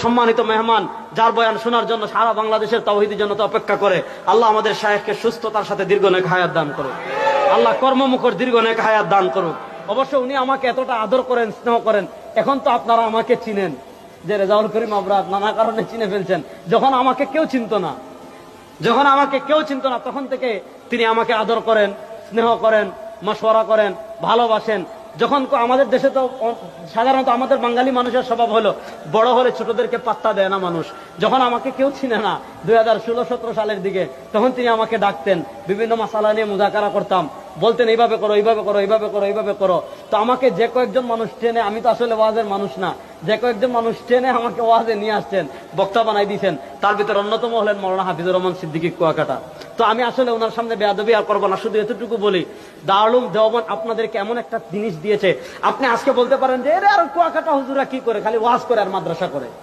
সম্মানিত মেহমান যার বয়ান শোনার জন্য সারা বাংলাদেশের তাওহীদি জনতা অপেক্ষা করে, আল্লাহ আমাদের শায়েখকে সুস্থতার সাথে দীর্ঘ নেক হায়াত দান করুক। আল্লাহ কর্মমুখর দীর্ঘ নেক হায়াত দান করুক। অবশ্য উনি আমাকে এতটা আদর করেন, স্নেহ করেন, এখন তো আপনারা আমাকে চিনেন যে রেজাউল করিম আবরার নানা কারণে চিনে ফেলছেন। যখন আমাকে কেউ চিনতো না তখন থেকে তিনি আমাকে আদর করেন, স্নেহ করেন, মশওয়ারা করেন, ভালোবাসেন। যখন আমাদের দেশে তো সাধারণত আমাদের বাঙালি মানুষের স্বভাব হলো বড় হলে ছোটদেরকে পাত্তা দেয় না মানুষ। যখন আমাকে কেউ চিনে না 2016-17 সালের দিকে, তখন তিনি আমাকে ডাকতেন, বিভিন্ন মাসালা নিয়ে মুযাকারা করতাম, বলতেন এইভাবে করো, এইভাবে করো, এইভাবে করো, এইভাবে করো। তো আমাকে যে কয়েকজন মানুষ টেনে, আমি তো আসলে ওয়াজের মানুষ না, যে কয়েকজন মানুষ টেনে আমাকে ওয়াজে নিয়ে আসছেন, বক্তা বানাই দিয়েছেন, তার ভিতরে অন্যতম হলেন মাওলানা হাফিজুর রহমান সিদ্দিকী কুয়াকাটা। তো আমি আসলে ওনার সামনে বেয়াদবি আর করবো না, শুধু এতটুকু বলি, দারুল দেওবন্দ আপনাদেরকে এমন একটা জিনিস দিয়েছে, আপনি আজকে বলতে পারেন যে এর আর কুয়াকাটা হুজুরা কি করে, খালি ওয়াজ করে আর মাদ্রাসা করে।